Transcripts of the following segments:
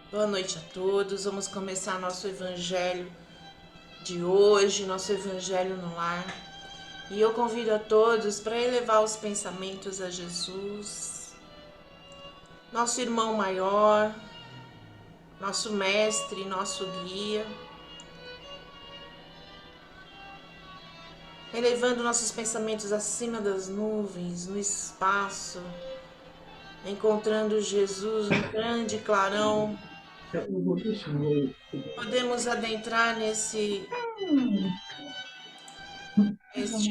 Boa noite a todos. Vamos começar nosso evangelho de hoje, nosso evangelho no lar. E eu convido a todos para elevar os pensamentos a Jesus, nosso irmão maior, nosso mestre, nosso guia, elevando nossos pensamentos acima das nuvens, no espaço, encontrando Jesus no grande clarão. Eu vou deixar o. Podemos adentrar neste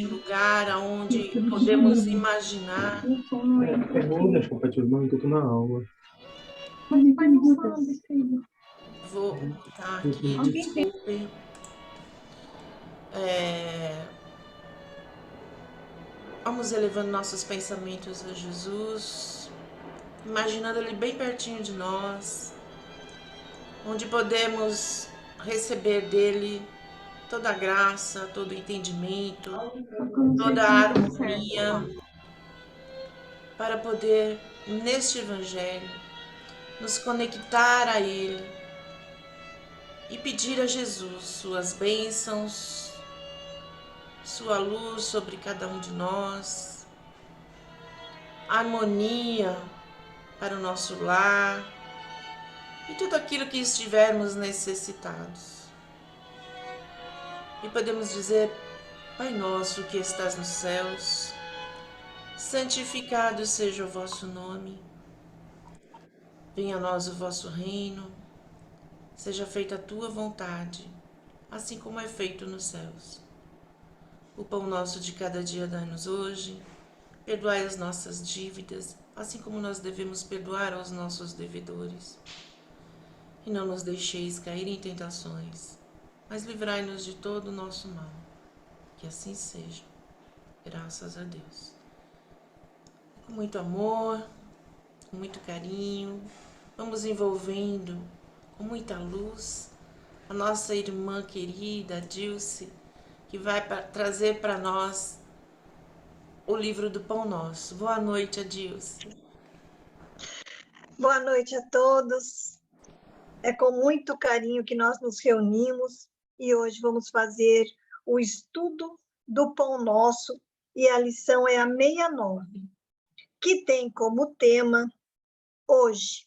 lugar aonde podemos imaginar. Eu vou deixar o pai irmão que eu tô na aula. Pode. Vou botar aqui, desculpe. Vamos elevando nossos pensamentos a Jesus, imaginando Ele bem pertinho de nós, onde podemos receber dele toda a graça, todo o entendimento, toda a harmonia, para poder, neste Evangelho, nos conectar a Ele e pedir a Jesus suas bênçãos, sua luz sobre cada um de nós, harmonia para o nosso lar e tudo aquilo que estivermos necessitados. E podemos dizer: Pai nosso que estás nos céus, santificado seja o vosso nome. Venha a nós o vosso reino, seja feita a tua vontade, assim como é feito nos céus. O pão nosso de cada dia dai-nos hoje, perdoai as nossas dívidas, assim como nós devemos perdoar aos nossos devedores. E não nos deixeis cair em tentações, mas livrai-nos de todo o nosso mal. Que assim seja, graças a Deus. Com muito amor, com muito carinho, vamos envolvendo com muita luz a nossa irmã querida, Dilce, que vai trazer para nós o livro do Pão Nosso. Boa noite, Dilce. Boa noite a todos. É com muito carinho que nós nos reunimos e hoje vamos fazer o estudo do Pão Nosso e a lição é a 69, que tem como tema hoje.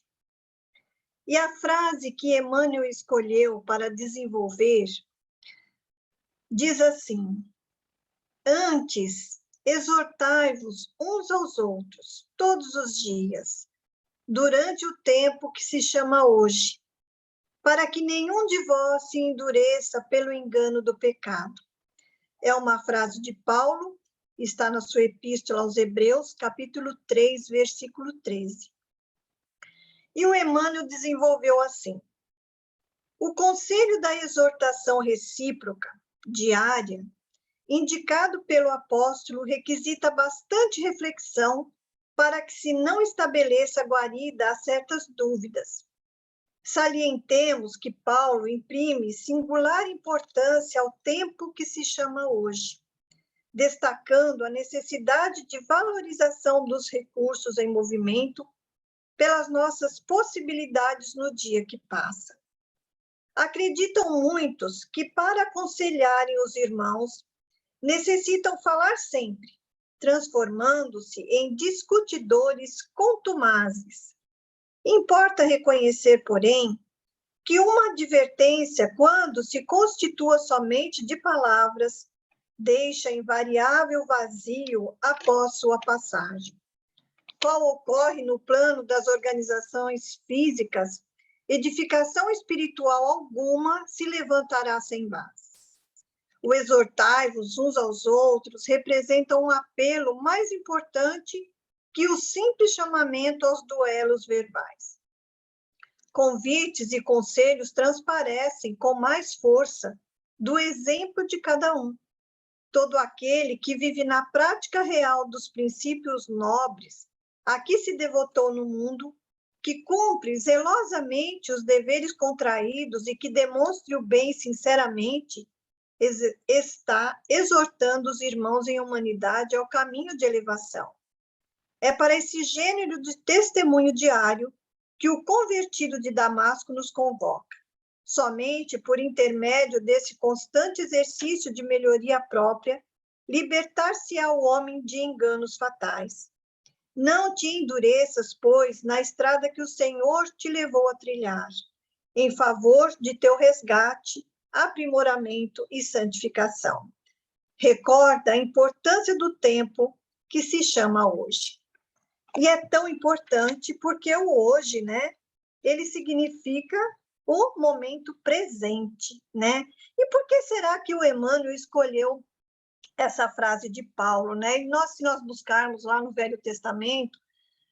E a frase que Emmanuel escolheu para desenvolver diz assim: antes, exortai-vos uns aos outros todos os dias, durante o tempo que se chama hoje, para que nenhum de vós se endureça pelo engano do pecado. É uma frase de Paulo, está na sua epístola aos Hebreus, capítulo 3, versículo 13. E o Emmanuel desenvolveu assim: o conselho da exortação recíproca, diária, indicado pelo apóstolo, requisita bastante reflexão para que se não estabeleça guarida a certas dúvidas. Salientemos que Paulo imprime singular importância ao tempo que se chama hoje, destacando a necessidade de valorização dos recursos em movimento pelas nossas possibilidades no dia que passa. Acreditam muitos que, para aconselharem os irmãos, necessitam falar sempre, transformando-se em discutidores contumazes. Importa reconhecer, porém, que uma advertência, quando se constitua somente de palavras, deixa invariável vazio após sua passagem. Qual ocorre no plano das organizações físicas, edificação espiritual alguma se levantará sem base. O exortai-vos uns aos outros representa um apelo mais importante que o simples chamamento aos duelos verbais. Convites e conselhos transparecem com mais força do exemplo de cada um. Todo aquele que vive na prática real dos princípios nobres a que se devotou no mundo, que cumpre zelosamente os deveres contraídos e que demonstre o bem sinceramente, está exortando os irmãos em humanidade ao caminho de elevação. É para esse gênero de testemunho diário que o convertido de Damasco nos convoca. Somente por intermédio desse constante exercício de melhoria própria, libertar-se-á o homem de enganos fatais. Não te endureças, pois, na estrada que o Senhor te levou a trilhar, em favor de teu resgate, aprimoramento e santificação. Recorda a importância do tempo que se chama hoje. E é tão importante porque o hoje, né, ele significa o momento presente, né? E por que será que o Emmanuel escolheu essa frase de Paulo, né? E se nós buscarmos lá no Velho Testamento,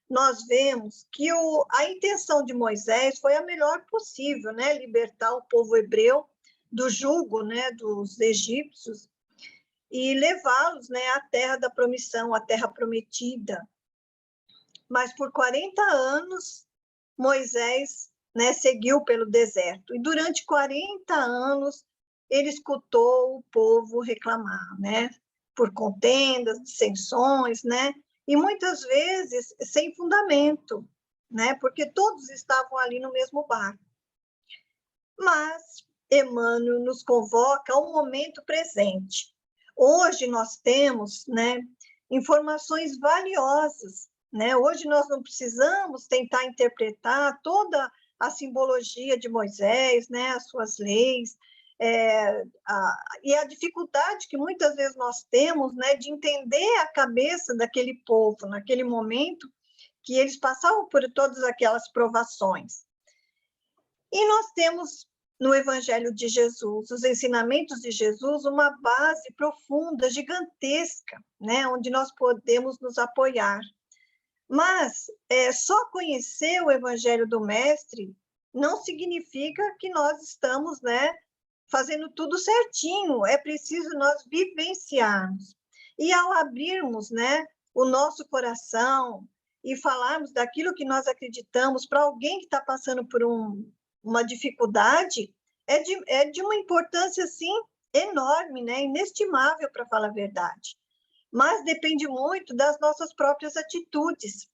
nós vemos que a intenção de Moisés foi a melhor possível, né? Libertar o povo hebreu do jugo, né, dos egípcios e levá-los, né, à terra da promissão, à terra prometida. Mas por 40 anos, Moisés, né, seguiu pelo deserto. E durante 40 anos, ele escutou o povo reclamar, né? Por contendas, dissensões, né? E muitas vezes sem fundamento, né? Porque todos estavam ali no mesmo barco. Mas Emmanuel nos convoca ao momento presente. Hoje nós temos, né, informações valiosas, né? Hoje nós não precisamos tentar interpretar toda a simbologia de Moisés, né, as suas leis, e a dificuldade que muitas vezes nós temos, né, de entender a cabeça daquele povo naquele momento que eles passavam por todas aquelas provações. E nós temos no Evangelho de Jesus, os ensinamentos de Jesus, uma base profunda, gigantesca, né, onde nós podemos nos apoiar. Mas só conhecer o Evangelho do Mestre não significa que nós estamos, né, fazendo tudo certinho. É preciso nós vivenciarmos. E ao abrirmos, né, o nosso coração e falarmos daquilo que nós acreditamos para alguém que está passando por uma dificuldade, é de uma importância, assim, enorme, né, inestimável, para falar a verdade. Mas depende muito das nossas próprias atitudes.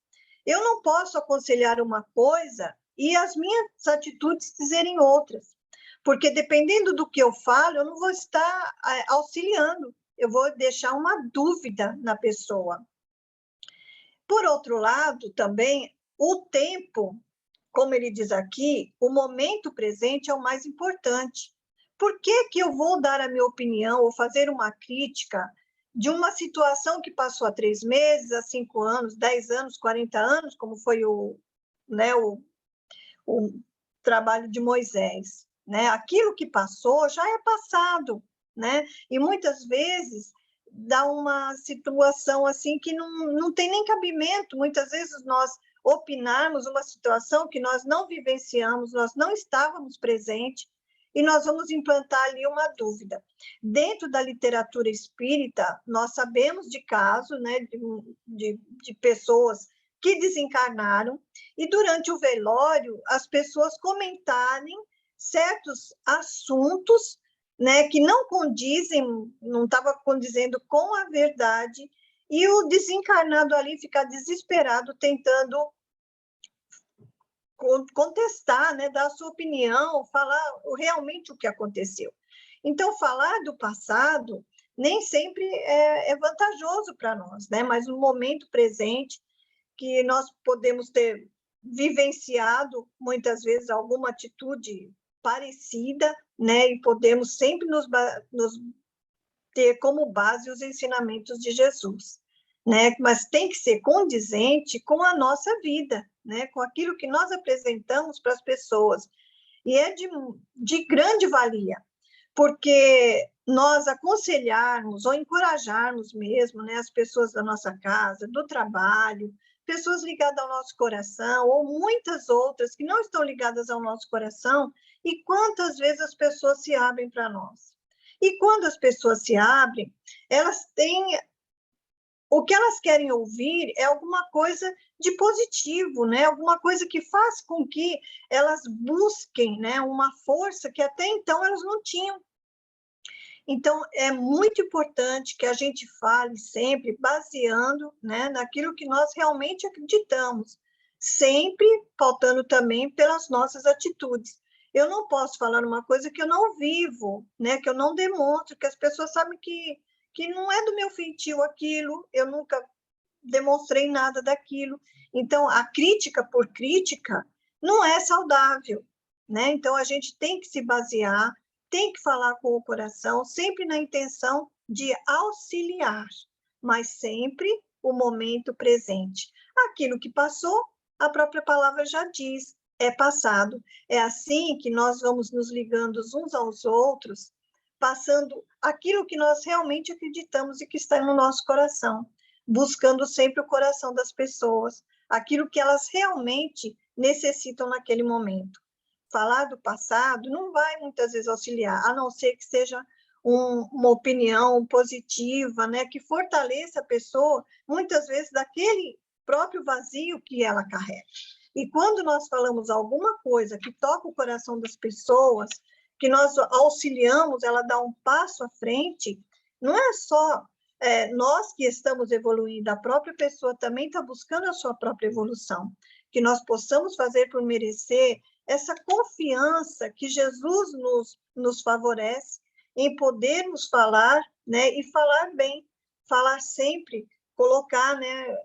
Eu não posso aconselhar uma coisa e as minhas atitudes dizerem outras, porque dependendo do que eu falo, eu não vou estar auxiliando, eu vou deixar uma dúvida na pessoa. Por outro lado, também, o tempo, como ele diz aqui, o momento presente é o mais importante. Por que que eu vou dar a minha opinião ou fazer uma crítica de uma situação que passou há 3 meses, há 5 anos, 10 anos, 40 anos, como foi o trabalho de Moisés, né? Aquilo que passou já é passado, né? E muitas vezes dá uma situação assim que não tem nem cabimento. Muitas vezes nós opinarmos uma situação que nós não vivenciamos, nós não estávamos presentes, e nós vamos implantar ali uma dúvida. Dentro da literatura espírita, nós sabemos de casos, né, de pessoas que desencarnaram, e durante o velório, as pessoas comentarem certos assuntos, né, que não condizem, não estava condizendo com a verdade, e o desencarnado ali ficar desesperado, tentando contestar, né, dar a sua opinião, falar realmente o que aconteceu. Então, falar do passado nem sempre é vantajoso para nós, né? Mas no momento presente, que nós podemos ter vivenciado, muitas vezes, alguma atitude parecida, né? E podemos sempre nos ter como base os ensinamentos de Jesus, né? Mas tem que ser condizente com a nossa vida, né? Com aquilo que nós apresentamos para as pessoas. E é de grande valia, porque nós aconselharmos ou encorajarmos mesmo, né, as pessoas da nossa casa, do trabalho, pessoas ligadas ao nosso coração, ou muitas outras que não estão ligadas ao nosso coração, e quantas vezes as pessoas se abrem para nós. E quando as pessoas se abrem, elas têm... O que elas querem ouvir é alguma coisa de positivo, né? Alguma coisa que faz com que elas busquem, né, uma força que até então elas não tinham. Então, é muito importante que a gente fale sempre baseando, né, naquilo que nós realmente acreditamos, sempre pautando também pelas nossas atitudes. Eu não posso falar uma coisa que eu não vivo, né? Que eu não demonstro, que as pessoas sabem que não é do meu feitio aquilo, eu nunca demonstrei nada daquilo. Então, a crítica por crítica não é saudável, né? Então, a gente tem que se basear, tem que falar com o coração, sempre na intenção de auxiliar, mas sempre o momento presente. Aquilo que passou, a própria palavra já diz, é passado. É assim que nós vamos nos ligando uns aos outros, passando aquilo que nós realmente acreditamos e que está no nosso coração, buscando sempre o coração das pessoas, aquilo que elas realmente necessitam naquele momento. Falar do passado não vai muitas vezes auxiliar, a não ser que seja uma opinião positiva, né, que fortaleça a pessoa, muitas vezes daquele próprio vazio que ela carrega. E quando nós falamos alguma coisa que toca o coração das pessoas, que nós auxiliamos ela dar um passo à frente, não é só nós que estamos evoluindo, a própria pessoa também está buscando a sua própria evolução, que nós possamos fazer por merecer essa confiança que Jesus nos favorece em podermos falar, né, e falar bem, falar sempre, colocar, né,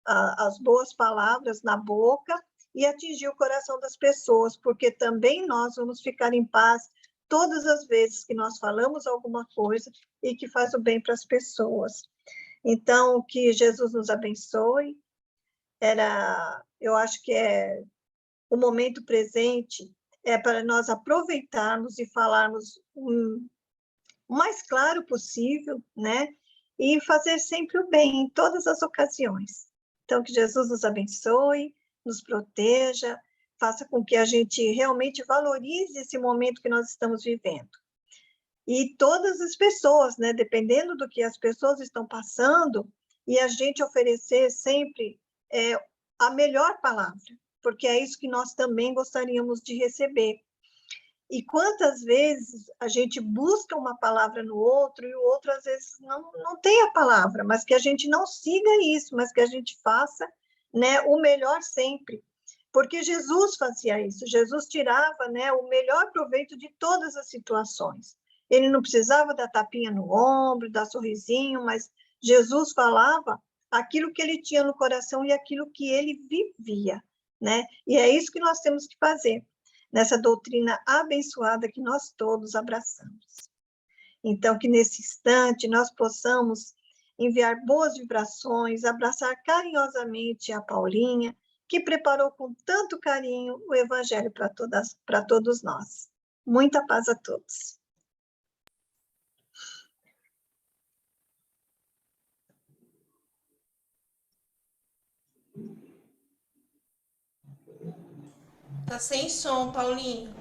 as boas palavras na boca e atingir o coração das pessoas, porque também nós vamos ficar em paz todas as vezes que nós falamos alguma coisa e que faz o bem para as pessoas. Então, que Jesus nos abençoe. Eu acho que o momento presente é para nós aproveitarmos e falarmos o mais claro possível, né? E fazer sempre o bem em todas as ocasiões. Então, que Jesus nos abençoe, nos proteja, faça com que a gente realmente valorize esse momento que nós estamos vivendo. E todas as pessoas, né? Dependendo do que as pessoas estão passando, e a gente oferecer sempre a melhor palavra, porque é isso que nós também gostaríamos de receber. E quantas vezes a gente busca uma palavra no outro e o outro às vezes não tem a palavra, mas que a gente não siga isso, mas que a gente faça, né, o melhor sempre. Porque Jesus fazia isso, Jesus tirava, né, o melhor proveito de todas as situações. Ele não precisava dar tapinha no ombro, dar sorrisinho, mas Jesus falava aquilo que ele tinha no coração e aquilo que ele vivia, né? E é isso que nós temos que fazer nessa doutrina abençoada que nós todos abraçamos. Então, que nesse instante nós possamos enviar boas vibrações, abraçar carinhosamente a Paulinha, que preparou com tanto carinho o Evangelho para todos nós. Muita paz a todos. Tá sem som, Paulinho.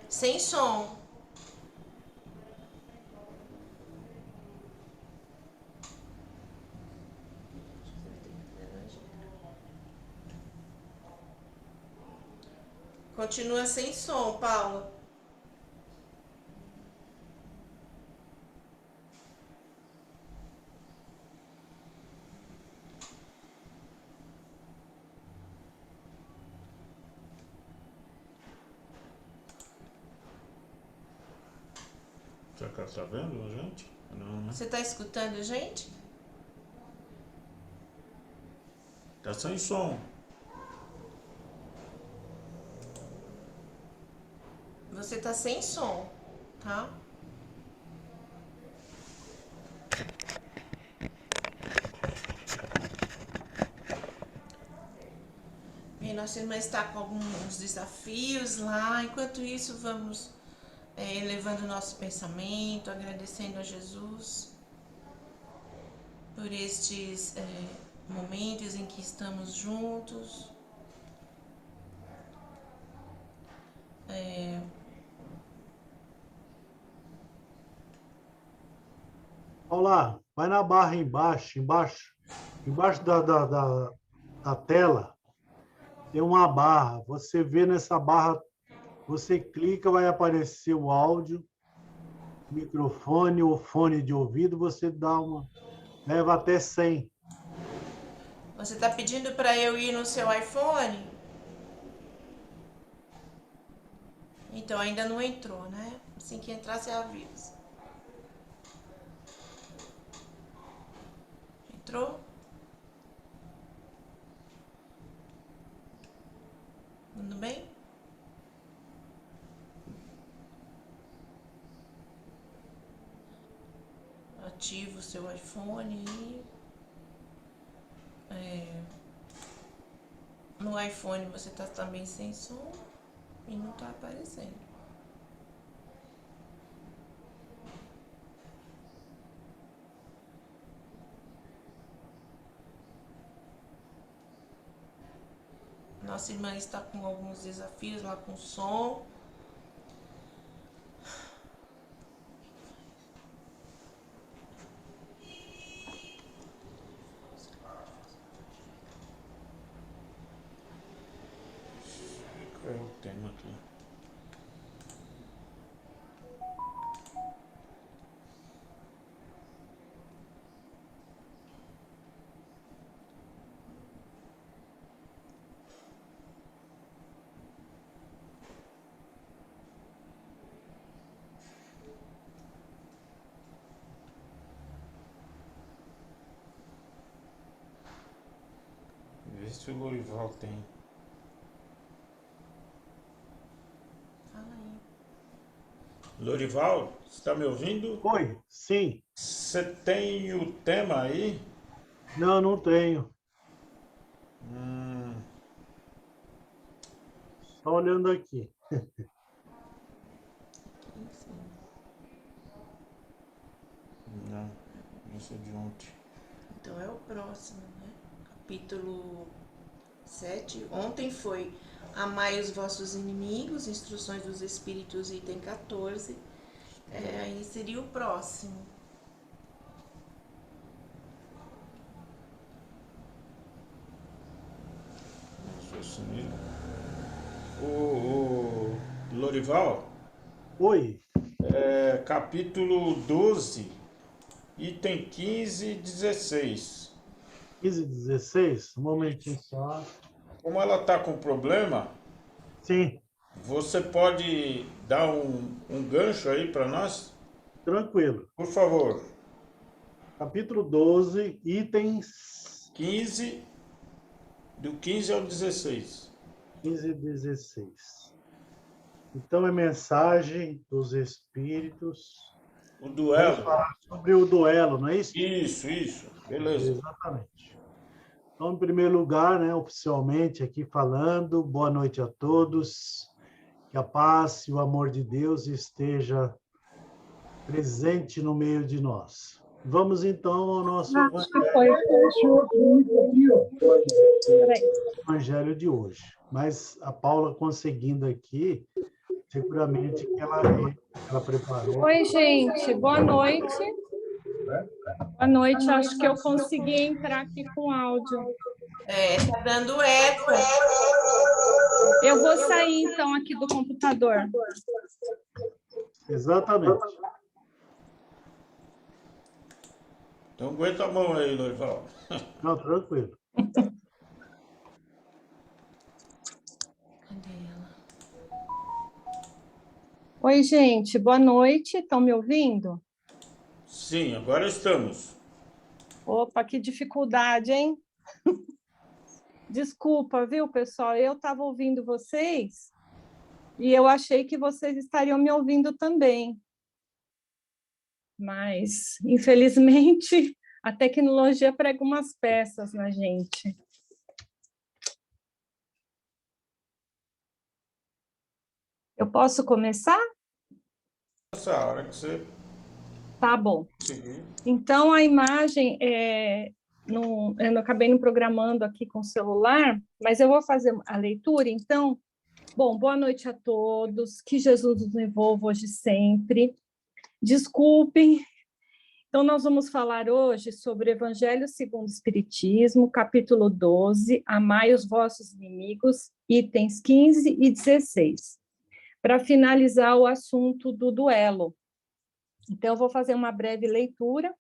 Sem som. Continua sem som, Paula. Será que ela tá vendo a gente? Não, né? Você tá escutando a gente? Tá sem som. Você tá sem som, tá? E nossa irmã está com alguns desafios lá. Enquanto isso, vamos elevando o nosso pensamento, agradecendo a Jesus por estes momentos em que estamos juntos. Olha lá, vai na barra embaixo, embaixo da tela, tem uma barra. Você vê nessa barra, você clica, vai aparecer o áudio, microfone ou fone de ouvido, você leva até 100. Você está pedindo para eu ir no seu iPhone? Então, ainda não entrou, né? Assim que entrar, você avisa. Entrou? Tudo bem? Ativa o seu iPhone e... no iPhone você tá também sem som e não tá aparecendo. Nossa irmã está com alguns desafios lá com som. Qual é o tema aqui? Vê se o Lorival tem. Fala aí. Lorival, você está me ouvindo? Oi? Sim. Você tem o tema aí? Não, não tenho. Só olhando aqui. Não, esse é de ontem. Então é o próximo, né? Capítulo 7. Ontem foi Amai os vossos inimigos, Instruções dos Espíritos, item 14. Aí seria o próximo. Isso, assim mesmo. O Lorival, Oi? capítulo 12, item 15 e 16. 15, 16? Um momentinho só. Como ela está com problema, Sim, você pode dar um gancho aí para nós? tranquilo. Por favor. Capítulo 12, itens 15, do 15 ao 16. 15 e 16. Então, é mensagem dos espíritos. O Vamos duelo. falar sobre o duelo, não é isso? Isso. Beleza. Exatamente. Então, em primeiro lugar, né, oficialmente aqui falando, boa noite a todos. Que a paz e o amor de Deus esteja presente no meio de nós. Vamos então ao nosso Acho que foi. evangelho de hoje. Mas a Paula conseguindo aqui, seguramente que ela preparou. Oi, gente, boa noite. Boa noite, acho que eu consegui entrar aqui com áudio. Tá dando eco. Eu vou sair, então, aqui do computador. Exatamente. Então aguenta a mão aí, Lorival. Não, tranquilo. Cadê ela? Oi, gente, boa noite. Estão me ouvindo? Sim, agora estamos. Opa, que dificuldade, hein? Desculpa, viu, pessoal? Eu estava ouvindo vocês e eu achei que vocês estariam me ouvindo também. Mas, infelizmente, a tecnologia prega umas peças na gente. Eu posso começar? Essa hora que você Tá bom. conseguir. Então, a imagem, eu não acabei não programando aqui com o celular, mas eu vou fazer a leitura, então. Bom, boa noite a todos, que Jesus nos envolva hoje e sempre. Desculpem, Então, nós vamos falar hoje sobre o Evangelho segundo o Espiritismo, capítulo 12, Amai os vossos inimigos, itens 15 e 16, para finalizar o assunto do duelo. Então, eu vou fazer uma breve leitura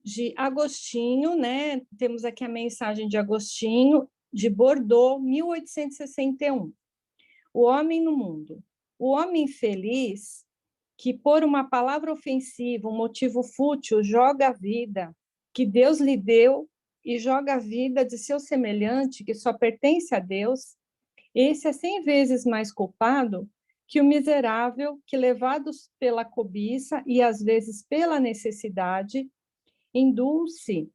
de Agostinho, né? Temos aqui a mensagem de Agostinho, de Bordeaux, 1861. O homem no mundo. O homem feliz que por uma palavra ofensiva, um motivo fútil, joga a vida que Deus lhe deu e joga a vida de seu semelhante, que só pertence a Deus, esse é 100 vezes mais culpado que o miserável que, levados pela cobiça e às vezes pela necessidade, induz-se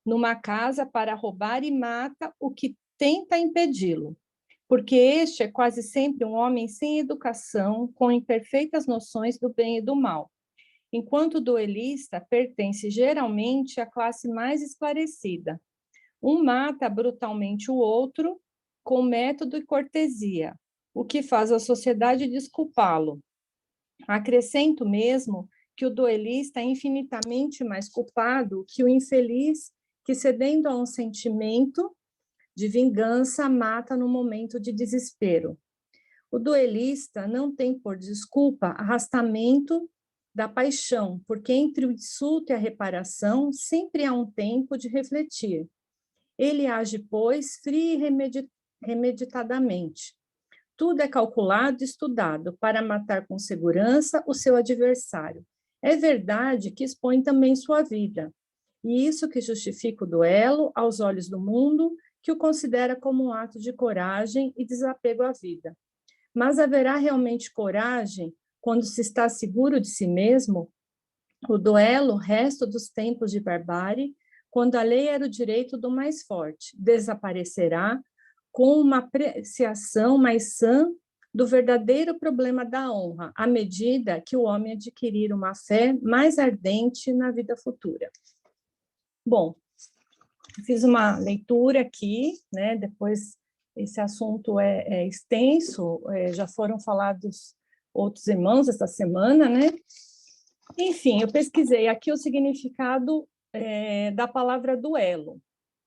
numa casa para roubar e mata o que tenta impedi-lo. Porque este é quase sempre um homem sem educação, com imperfeitas noções do bem e do mal, enquanto o duelista pertence geralmente à classe mais esclarecida. Um mata brutalmente o outro com método e cortesia, o que faz a sociedade desculpá-lo. Acrescento mesmo que o duelista é infinitamente mais culpado que o infeliz que, cedendo a um sentimento de vingança, mata no momento de desespero. O duelista não tem por desculpa arrastamento da paixão, porque entre o insulto e a reparação sempre há um tempo de refletir. Ele age, pois, frio e remeditadamente. Tudo é calculado e estudado para matar com segurança o seu adversário. É verdade que expõe também sua vida, e isso que justifica o duelo aos olhos do mundo, que o considera como um ato de coragem e desapego à vida. Mas haverá realmente coragem quando se está seguro de si mesmo? O duelo, resto dos tempos de barbárie, quando a lei era o direito do mais forte, desaparecerá com uma apreciação mais sã do verdadeiro problema da honra, à medida que o homem adquirir uma fé mais ardente na vida futura. Bom, fiz uma leitura aqui, né? Depois esse assunto é extenso, já foram falados outros irmãos esta semana, né? Enfim, eu pesquisei aqui o significado da palavra duelo.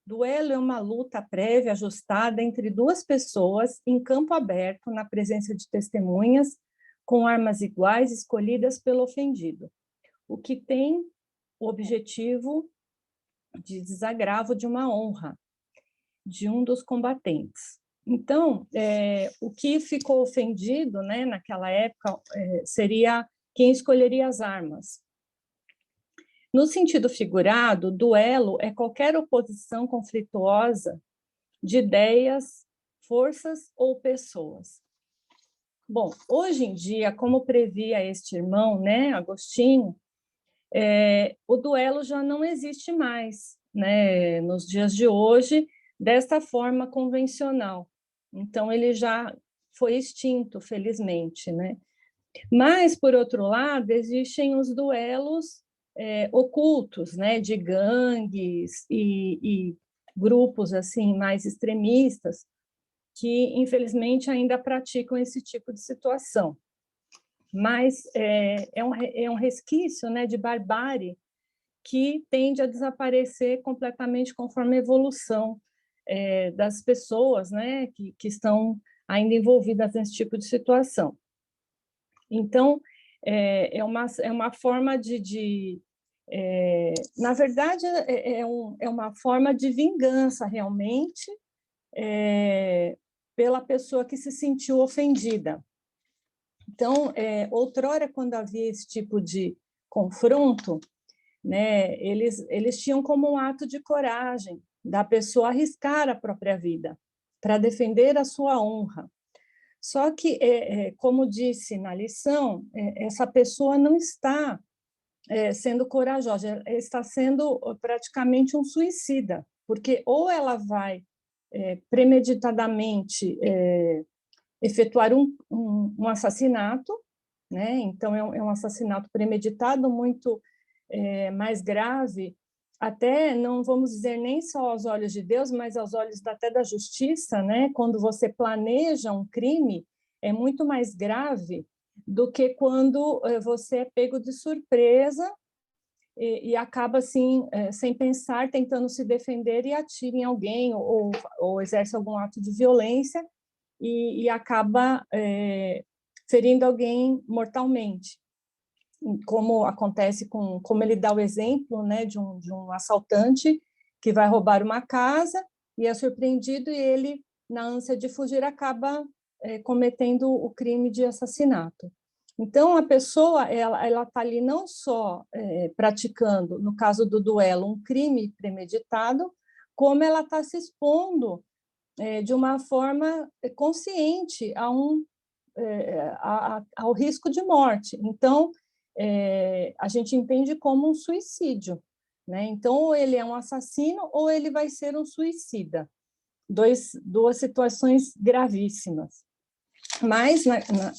Duelo é uma luta prévia, ajustada entre duas pessoas em campo aberto, na presença de testemunhas, com armas iguais escolhidas pelo ofendido, o que tem o objetivo de desagravo de uma honra de um dos combatentes. Então, o que ficou ofendido, né, naquela época, seria quem escolheria as armas. No sentido figurado, duelo é qualquer oposição conflituosa de ideias, forças ou pessoas. Bom, hoje em dia, como previa este irmão, né, Agostinho, o duelo já não existe mais, né, nos dias de hoje, desta forma convencional. Então, ele já foi extinto, felizmente, né? Mas, por outro lado, existem os duelos ocultos, né, de gangues e grupos assim mais extremistas, que, infelizmente, ainda praticam esse tipo de situação. Mas é um resquício, né, de barbárie que tende a desaparecer completamente conforme a evolução das pessoas, né, que estão ainda envolvidas nesse tipo de situação. Então, é uma forma na verdade, é uma forma de vingança, realmente, pela pessoa que se sentiu ofendida. Então, outrora, quando havia esse tipo de confronto, né, eles tinham como um ato de coragem da pessoa arriscar a própria vida para defender a sua honra. Só que, como disse na lição, essa pessoa não está sendo corajosa, ela está sendo praticamente um suicida, porque ou ela vai premeditadamente efetuar um assassinato, né? Então é um assassinato premeditado muito mais grave, até não vamos dizer nem só aos olhos de Deus, mas aos olhos até da justiça, né? Quando você planeja um crime, é muito mais grave do que quando você é pego de surpresa e acaba, assim, sem pensar, tentando se defender e atira em alguém ou exerce algum ato de violência e acaba ferindo alguém mortalmente, como acontece como ele dá o exemplo, né, de um assaltante que vai roubar uma casa e é surpreendido e ele, na ânsia de fugir, acaba cometendo o crime de assassinato. Então, a pessoa ela está ali não só praticando, no caso do duelo, um crime premeditado, como ela está se expondo de uma forma consciente ao risco de morte. Então, a gente entende como um suicídio, né? Então, ou ele é um assassino ou ele vai ser um suicida. Duas situações gravíssimas. Mas,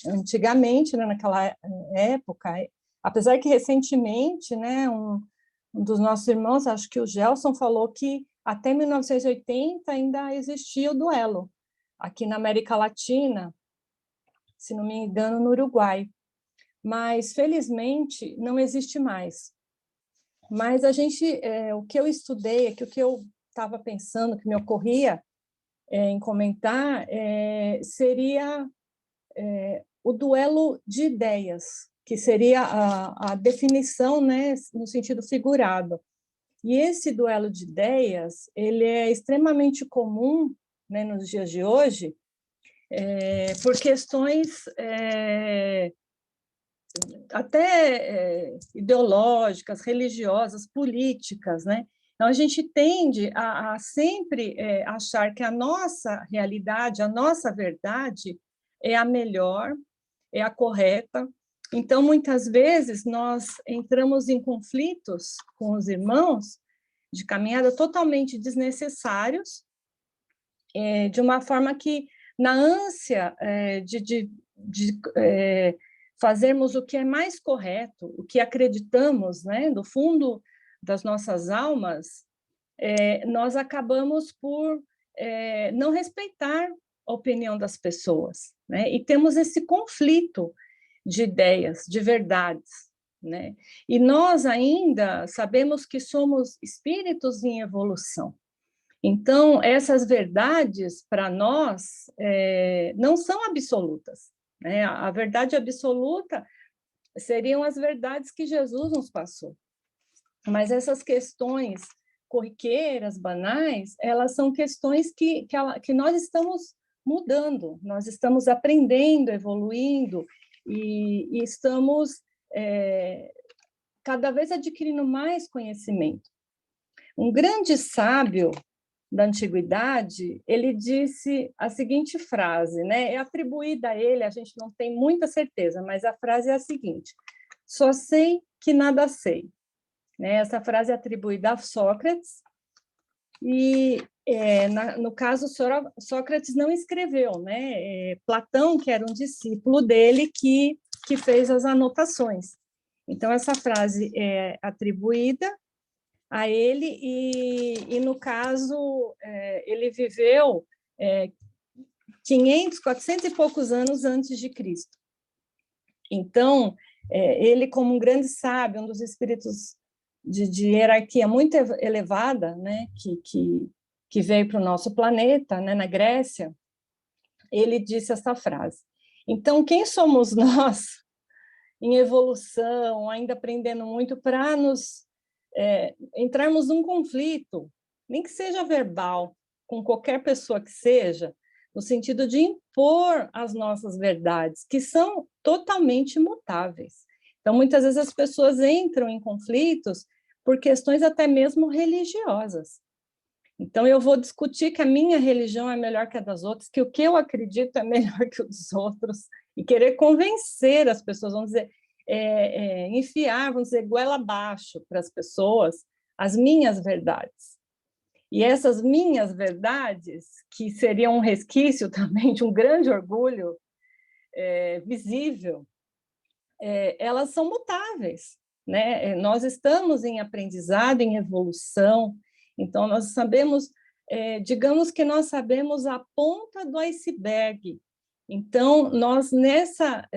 antigamente, né, naquela época, apesar que recentemente, né, um dos nossos irmãos, acho que o Gelson, falou que até 1980 ainda existia o duelo, aqui na América Latina, se não me engano, no Uruguai. Mas, felizmente, não existe mais. Mas o que eu estudei, o que eu estava pensando, que me ocorria em comentar, seria o duelo de ideias, que seria a definição, né, no sentido figurado. E esse duelo de ideias, ele é extremamente comum, né, nos dias de hoje, por questões até ideológicas, religiosas, políticas, né? Então, a gente tende a sempre achar que a nossa realidade, a nossa verdade é a melhor, é a correta. Então, muitas vezes, nós entramos em conflitos com os irmãos de caminhada totalmente desnecessários, de uma forma que, na ânsia de fazermos o que é mais correto, o que acreditamos, né, do fundo das nossas almas, nós acabamos por não respeitar a opinião das pessoas, né? E temos esse conflito de ideias, de verdades, né? E nós ainda sabemos que somos espíritos em evolução. Então, essas verdades, para nós, não são absolutas, né? A verdade absoluta seriam as verdades que Jesus nos passou. Mas essas questões corriqueiras, banais, elas são questões que nós estamos mudando, nós estamos aprendendo, evoluindo, e estamos cada vez adquirindo mais conhecimento. Um grande sábio da antiguidade, ele disse a seguinte frase, né? É atribuída a ele, a gente não tem muita certeza, mas a frase é a seguinte: só sei que nada sei. Né? Essa frase é atribuída a Sócrates, e no caso, Sócrates não escreveu, né? Platão, que era um discípulo dele, que fez as anotações. Então, essa frase é atribuída a ele, e no caso, ele viveu 500, 400 e poucos anos antes de Cristo. Então, ele, como um grande sábio, um dos espíritos de hierarquia muito elevada, né, que veio para o nosso planeta, né, na Grécia, ele disse essa frase. Então, quem somos nós, em evolução, ainda aprendendo muito, para nos entrarmos num conflito, nem que seja verbal, com qualquer pessoa que seja, no sentido de impor as nossas verdades, que são totalmente imutáveis. Então, muitas vezes as pessoas entram em conflitos por questões até mesmo religiosas. Então, eu vou discutir que a minha religião é melhor que a das outras, que o que eu acredito é melhor que o dos outros, e querer convencer as pessoas, vamos dizer, enfiar, vamos dizer, goela abaixo para as pessoas as minhas verdades. E essas minhas verdades, que seriam um resquício também de um grande orgulho visível, elas são mutáveis, né? Nós estamos em aprendizado, em evolução, então nós sabemos, digamos que nós sabemos a ponta do iceberg. Então, nós, nessa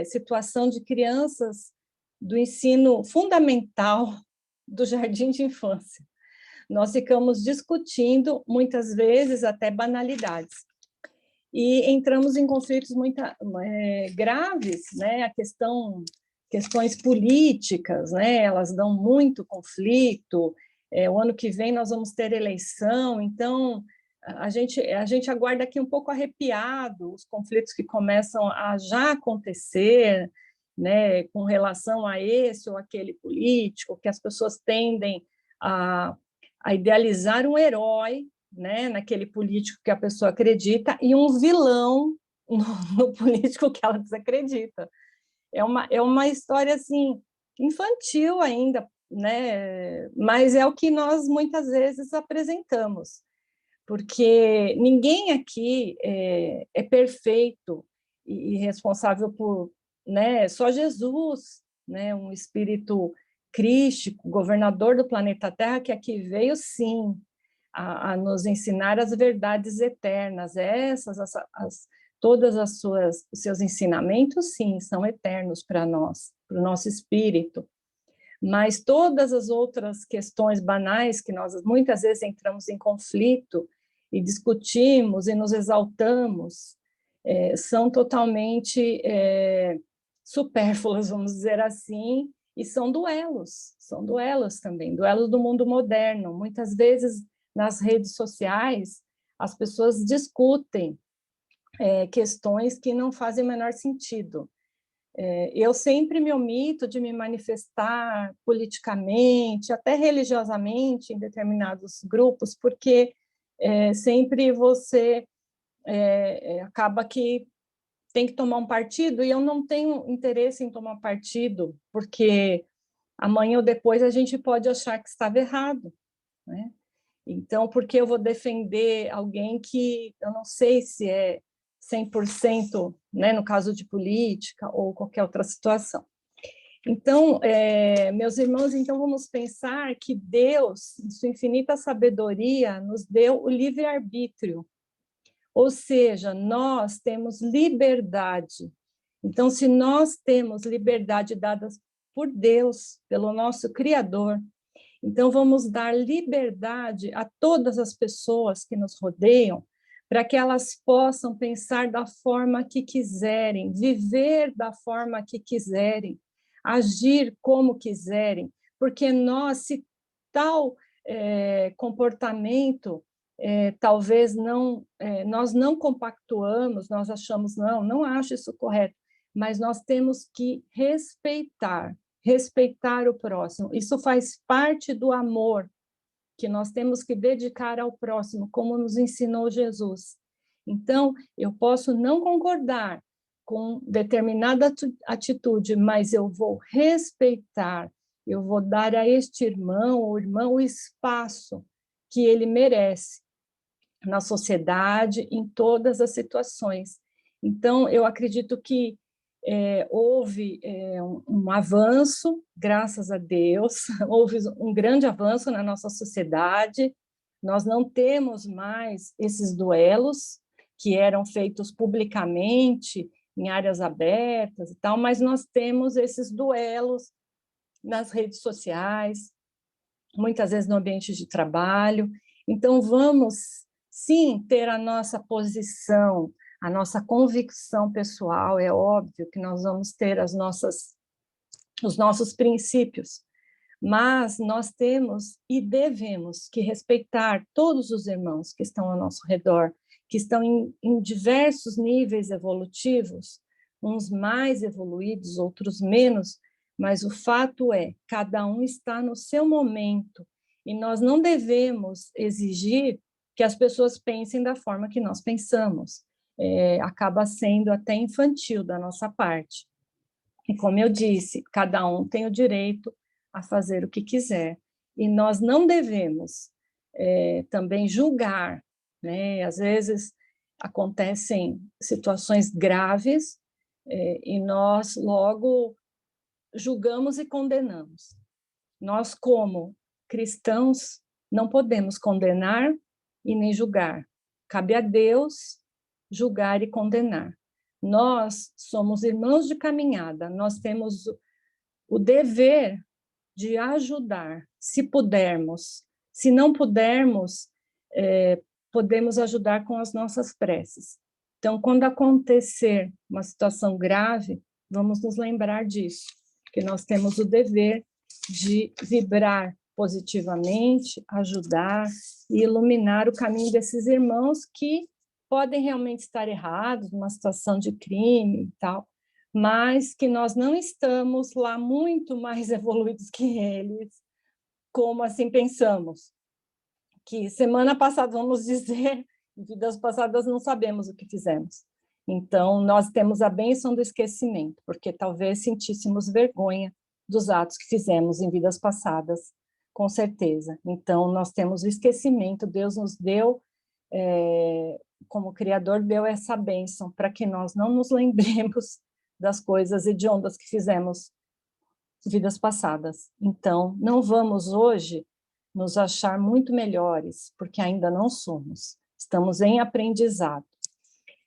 situação de crianças do ensino fundamental, do jardim de infância. Nós ficamos discutindo, muitas vezes, até banalidades. E entramos em conflitos muito graves, né? Questões políticas, né? Elas dão muito conflito. O ano que vem nós vamos ter eleição, então a gente aguarda aqui um pouco arrepiado os conflitos que começam a já acontecer, né? Com relação a esse ou aquele político, que as pessoas tendem a idealizar um herói, né, naquele político que a pessoa acredita, e um vilão no político que ela desacredita. É uma história assim, infantil ainda, né? Mas é o que nós muitas vezes apresentamos, porque ninguém aqui é perfeito e responsável por, né? Só Jesus, né? Um espírito crístico, governador do planeta Terra, que aqui veio, sim, a nos ensinar as verdades eternas. Todas os seus ensinamentos, sim, são eternos para nós, para o nosso espírito. Mas todas as outras questões banais que nós muitas vezes entramos em conflito e discutimos e nos exaltamos, são totalmente supérfluas, vamos dizer assim, e são duelos também, duelos do mundo moderno. Muitas vezes, nas redes sociais, as pessoas discutem questões que não fazem o menor sentido. Eu sempre me omito de me manifestar politicamente, até religiosamente, em determinados grupos, porque sempre você acaba que tem que tomar um partido, e eu não tenho interesse em tomar partido, porque amanhã ou depois a gente pode achar que estava errado, né? Então, por que eu vou defender alguém que eu não sei se é 100%, né, no caso de política ou qualquer outra situação? Então, meus irmãos, então vamos pensar que Deus, em sua infinita sabedoria, nos deu o livre-arbítrio, ou seja, nós temos liberdade. Então, se nós temos liberdade dada por Deus, pelo nosso Criador, então vamos dar liberdade a todas as pessoas que nos rodeiam, para que elas possam pensar da forma que quiserem, viver da forma que quiserem, agir como quiserem, porque nós, se tal comportamento talvez não, nós não compactuamos, nós achamos, não acho isso correto, mas nós temos que respeitar o próximo. Isso faz parte do amor que nós temos que dedicar ao próximo, como nos ensinou Jesus. Então, eu posso não concordar com determinada atitude, mas eu vou respeitar, eu vou dar a este irmão ou irmã o espaço que ele merece na sociedade, em todas as situações. Então, eu acredito que houve um avanço, graças a Deus, houve um grande avanço na nossa sociedade. Nós não temos mais esses duelos que eram feitos publicamente, em áreas abertas e tal, mas nós temos esses duelos nas redes sociais, muitas vezes no ambiente de trabalho. Então, vamos, sim, ter a nossa posição, a nossa convicção pessoal. É óbvio que nós vamos ter os nossos princípios, mas nós temos e devemos que respeitar todos os irmãos que estão ao nosso redor, que estão em diversos níveis evolutivos, uns mais evoluídos, outros menos, mas o fato é, cada um está no seu momento, e nós não devemos exigir que as pessoas pensem da forma que nós pensamos. Acaba sendo até infantil da nossa parte. E como eu disse, cada um tem o direito a fazer o que quiser. E nós não devemos também julgar, né? Às vezes acontecem situações graves e nós logo julgamos e condenamos. Nós, como cristãos, não podemos condenar e nem julgar. Cabe a Deus julgar e condenar. Nós somos irmãos de caminhada, nós temos o dever de ajudar, se pudermos. Se não pudermos, podemos ajudar com as nossas preces. Então, quando acontecer uma situação grave, vamos nos lembrar disso, que nós temos o dever de vibrar positivamente, ajudar e iluminar o caminho desses irmãos que podem realmente estar errados, numa situação de crime e tal, mas que nós não estamos lá muito mais evoluídos que eles, como assim pensamos. Que semana passada, vamos dizer, em vidas passadas não sabemos o que fizemos. Então, nós temos a bênção do esquecimento, porque talvez sentíssemos vergonha dos atos que fizemos em vidas passadas, com certeza. Então, nós temos o esquecimento, Deus nos deu, como Criador, deu essa bênção, para que nós não nos lembremos das coisas hediondas que fizemos em vidas passadas. Então, não vamos hoje nos achar muito melhores, porque ainda não somos. Estamos em aprendizado.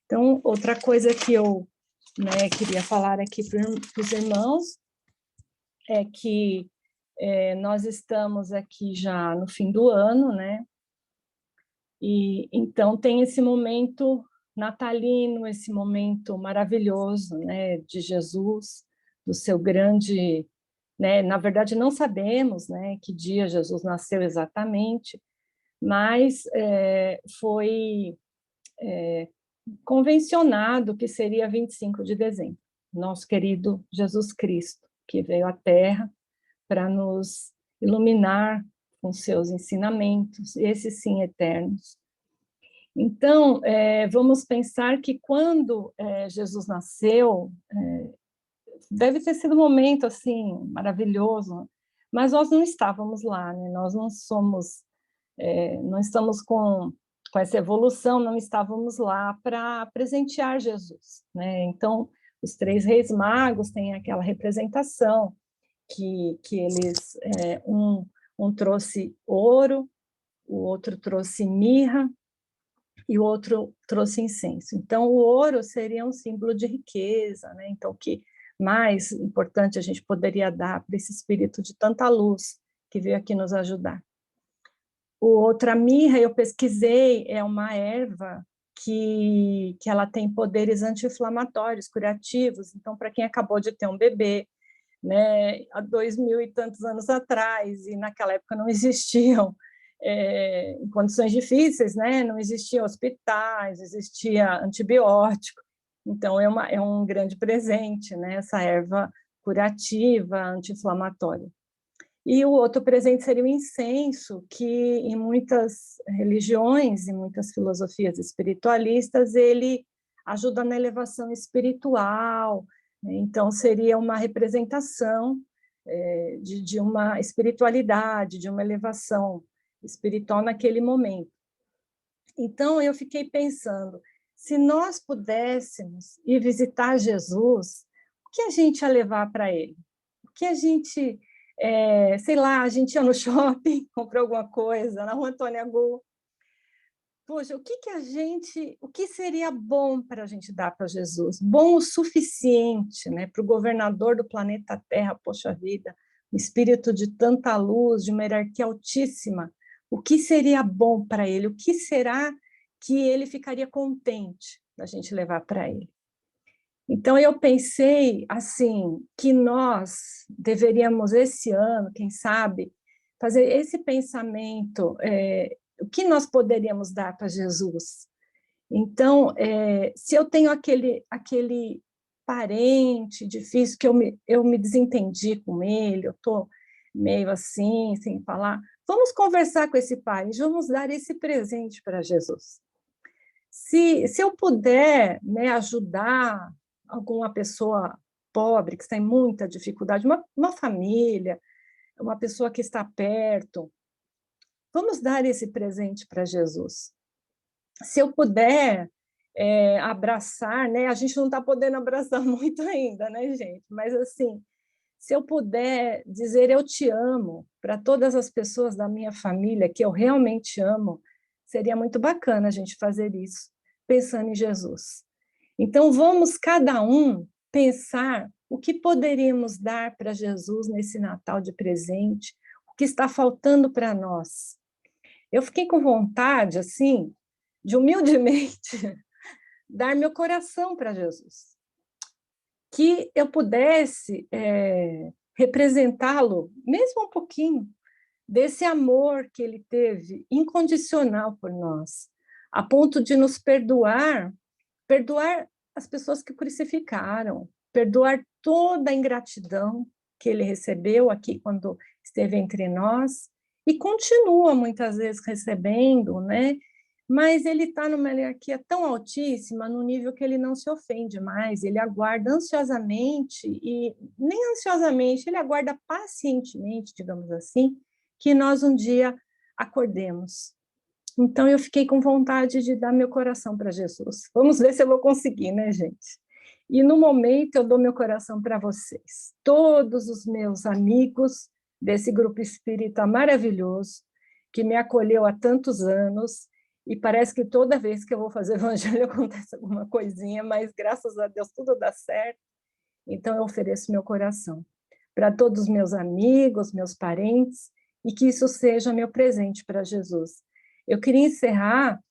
Então, outra coisa que eu queria falar aqui para os irmãos é que nós estamos aqui já no fim do ano, né? E então tem esse momento natalino, esse momento maravilhoso, né, de Jesus, do seu grande, né? Na verdade, não sabemos, né, que dia Jesus nasceu exatamente, mas foi convencionado que seria 25 de dezembro, nosso querido Jesus Cristo, que veio à Terra para nos iluminar com seus ensinamentos, esses sim eternos. Então, vamos pensar que quando Jesus nasceu, deve ter sido um momento assim maravilhoso, mas nós não estávamos lá, né? Nós não somos, não estamos com essa evolução, não estávamos lá para presentear Jesus, né? Então, os 3 reis magos têm aquela representação que eles, um trouxe ouro, o outro trouxe mirra e o outro trouxe incenso. Então, o ouro seria um símbolo de riqueza, né? Então, o que mais importante a gente poderia dar para esse espírito de tanta luz que veio aqui nos ajudar. Outra mirra, eu pesquisei, é uma erva que ela tem poderes anti-inflamatórios, curativos. Então, para quem acabou de ter um bebê, né, há 2000 e tantos anos atrás, e naquela época não existiam, em condições difíceis, né, não existiam hospitais, existia antibiótico. Então, é um grande presente, né, essa erva curativa, anti-inflamatória. E o outro presente seria o incenso, que em muitas religiões, em muitas filosofias espiritualistas, ele ajuda na elevação espiritual. Então, seria uma representação de uma espiritualidade, de uma elevação espiritual naquele momento. Então, eu fiquei pensando, se nós pudéssemos ir visitar Jesus, o que a gente ia levar para ele? O que a gente... sei lá, a gente ia no shopping, comprou alguma coisa, na Rua Antônia Gu. Poxa, o que seria bom para a gente dar para Jesus? Bom o suficiente, né, para o governador do planeta Terra, poxa vida, um espírito de tanta luz, de uma hierarquia altíssima. O que seria bom para ele? O que será que ele ficaria contente da gente levar para ele? Então, eu pensei, assim, que nós deveríamos, esse ano, quem sabe, fazer esse pensamento, o que nós poderíamos dar para Jesus? Então, se eu tenho aquele parente difícil, que eu me desentendi com ele, eu estou meio assim, sem falar, vamos conversar com esse parente, vamos dar esse presente para Jesus. Se eu puder, né, ajudar alguma pessoa pobre, que está em muita dificuldade, uma família, uma pessoa que está perto, vamos dar esse presente para Jesus. Se eu puder abraçar, né, a gente não está podendo abraçar muito ainda, né, gente? Mas, assim, se eu puder dizer eu te amo para todas as pessoas da minha família, que eu realmente amo, seria muito bacana a gente fazer isso, pensando em Jesus. Então, vamos cada um pensar o que poderíamos dar para Jesus nesse Natal de presente, o que está faltando para nós. Eu fiquei com vontade, assim, de humildemente dar meu coração para Jesus, que eu pudesse representá-lo, mesmo um pouquinho, desse amor que ele teve, incondicional por nós, a ponto de nos perdoar as pessoas que crucificaram, perdoar toda a ingratidão que ele recebeu aqui quando esteve entre nós, e continua muitas vezes recebendo, né? Mas ele está numa hierarquia tão altíssima, no nível que ele não se ofende mais, ele aguarda ansiosamente, e nem ansiosamente, ele aguarda pacientemente, digamos assim, que nós um dia acordemos. Então, eu fiquei com vontade de dar meu coração para Jesus. Vamos ver se eu vou conseguir, né, gente? E no momento eu dou meu coração para vocês, todos os meus amigos desse grupo espírita maravilhoso, que me acolheu há tantos anos, e parece que toda vez que eu vou fazer evangelho acontece alguma coisinha, mas graças a Deus tudo dá certo, então eu ofereço meu coração para todos os meus amigos, meus parentes, e que isso seja meu presente para Jesus. Eu queria encerrar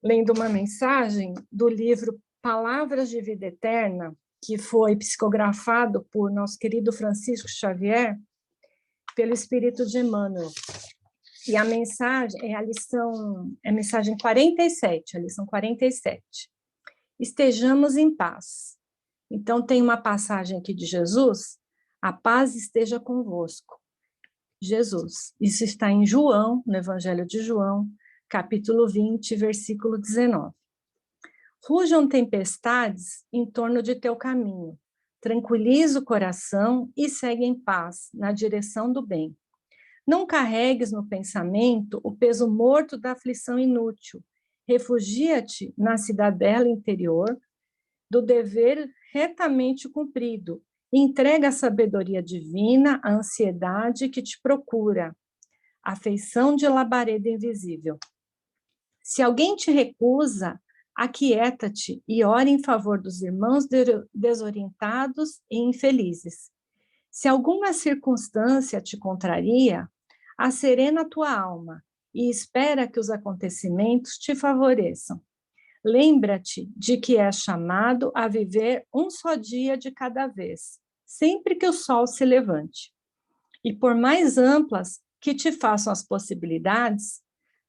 lendo uma mensagem do livro Palavras de Vida Eterna, que foi psicografado por nosso querido Francisco Xavier, pelo Espírito de Emmanuel. E a mensagem é a mensagem 47, a lição 47. Estejamos em paz. Então, tem uma passagem aqui de Jesus, a paz esteja convosco. Jesus. Isso está em João, no Evangelho de João, capítulo 20, versículo 19. Rujam tempestades em torno de teu caminho. Tranquiliza o coração e segue em paz, na direção do bem. Não carregues no pensamento o peso morto da aflição inútil. Refugia-te na cidadela interior do dever retamente cumprido. Entrega a sabedoria divina à ansiedade que te procura, afeição de labareda invisível. Se alguém te recusa, aquieta-te e ore em favor dos irmãos desorientados e infelizes. Se alguma circunstância te contraria, acerena a tua alma e espera que os acontecimentos te favoreçam. Lembra-te de que és chamado a viver um só dia de cada vez, sempre que o sol se levante. E por mais amplas que te façam as possibilidades,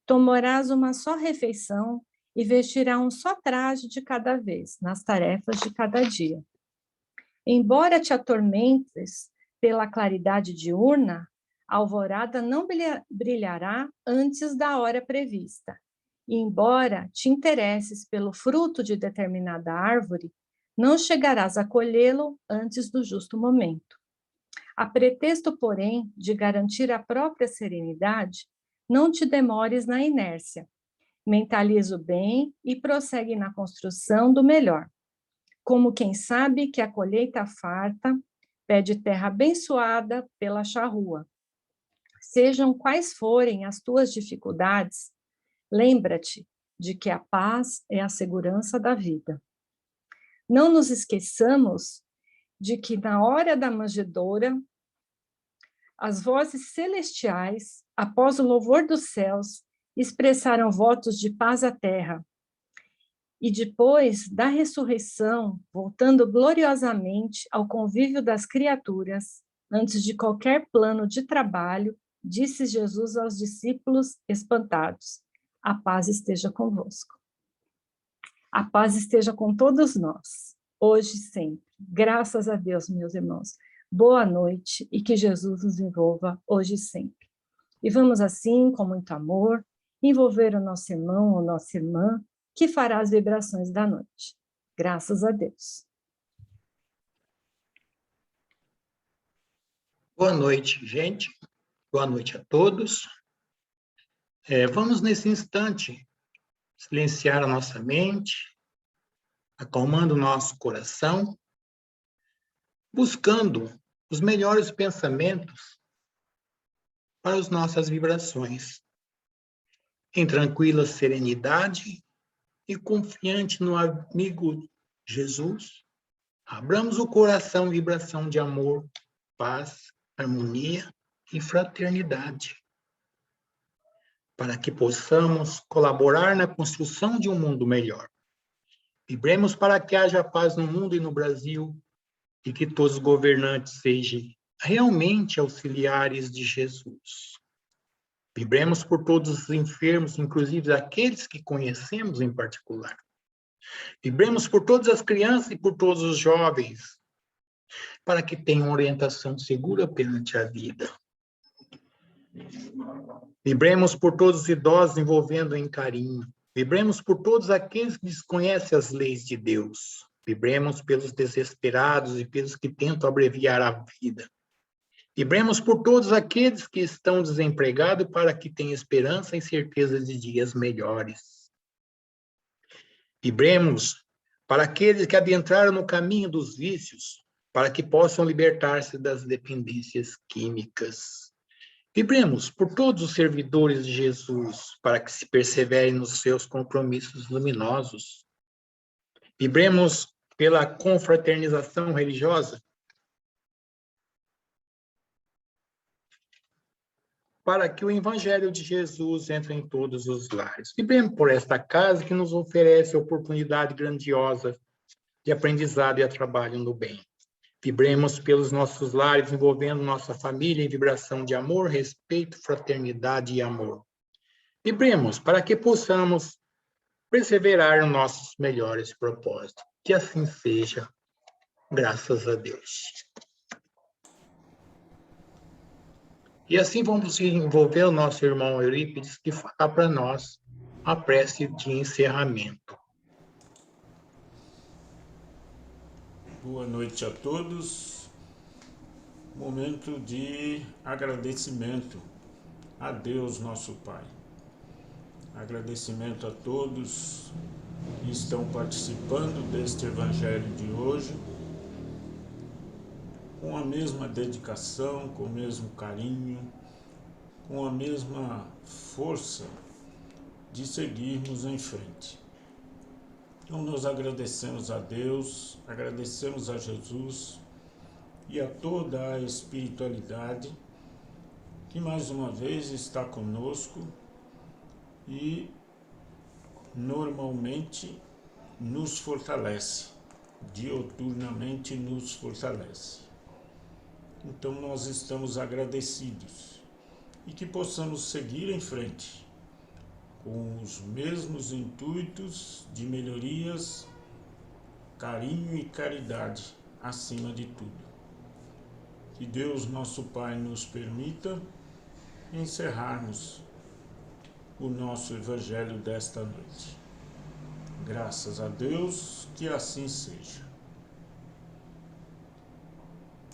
tomarás uma só refeição e vestirá um só traje de cada vez, nas tarefas de cada dia. Embora te atormentes pela claridade diurna, a alvorada não brilhará antes da hora prevista. E embora te interesses pelo fruto de determinada árvore, não chegarás a colhê-lo antes do justo momento. A pretexto, porém, de garantir a própria serenidade, não te demores na inércia. Mentaliza o bem e prossegue na construção do melhor. Como quem sabe que a colheita farta pede terra abençoada pela charrua. Sejam quais forem as tuas dificuldades, lembra-te de que a paz é a segurança da vida. Não nos esqueçamos de que na hora da manjedoura, as vozes celestiais, após o louvor dos céus, expressaram votos de paz à terra. E depois da ressurreição, voltando gloriosamente ao convívio das criaturas, antes de qualquer plano de trabalho, disse Jesus aos discípulos espantados: a paz esteja convosco. A paz esteja com todos nós, hoje e sempre. Graças a Deus, meus irmãos. Boa noite e que Jesus nos envolva hoje e sempre. E vamos assim, com muito amor, envolver o nosso irmão ou nossa irmã, que fará as vibrações da noite. Graças a Deus. Boa noite, gente. Boa noite a todos. Vamos, nesse instante, silenciar a nossa mente, acalmando o nosso coração, buscando os melhores pensamentos para as nossas vibrações, em tranquila serenidade e confiante no amigo Jesus, Abramos o coração em vibração de amor, paz, harmonia e fraternidade, para que possamos colaborar na construção de um mundo melhor. Vibremos para que haja paz no mundo e no Brasil, e que todos os governantes sejam realmente auxiliares de Jesus. Vibremos por todos os enfermos, inclusive aqueles que conhecemos em particular. Vibremos por todas as crianças e por todos os jovens, para que tenham orientação segura perante a vida. Vibremos por todos os idosos envolvendo em carinho. Vibremos por todos aqueles que desconhecem as leis de Deus. Vibremos pelos desesperados e pelos que tentam abreviar a vida. Vibremos por todos aqueles que estão desempregados para que tenham esperança e certeza de dias melhores. Vibremos para aqueles que adentraram no caminho dos vícios, para que possam libertar-se das dependências químicas. Vibremos por todos os servidores de Jesus, para que se perseverem nos seus compromissos luminosos. Vibremos pela confraternização religiosa, para que o Evangelho de Jesus entre em todos os lares. Vibremos por esta casa que nos oferece a oportunidade grandiosa de aprendizado e trabalho no bem. Vibremos pelos nossos lares, envolvendo nossa família em vibração de amor, respeito, fraternidade e amor. Vibremos para que possamos perseverar nos nossos melhores propósitos. Que assim seja, graças a Deus. E assim vamos envolver o nosso irmão Eurípides, que fará para nós a prece de encerramento. Boa noite a todos. Momento de agradecimento a Deus, nosso Pai. Agradecimento a todos que estão participando deste Evangelho de hoje, com a mesma dedicação, com o mesmo carinho, com a mesma força de seguirmos em frente. Então nós agradecemos a Deus, agradecemos a Jesus e a toda a espiritualidade que mais uma vez está conosco e normalmente nos fortalece, diuturnamente nos fortalece. Então nós estamos agradecidos e que possamos seguir em frente com os mesmos intuitos de melhorias, carinho e caridade acima de tudo. Que Deus, nosso Pai, nos permita encerrarmos o nosso Evangelho desta noite. Graças a Deus, que assim seja.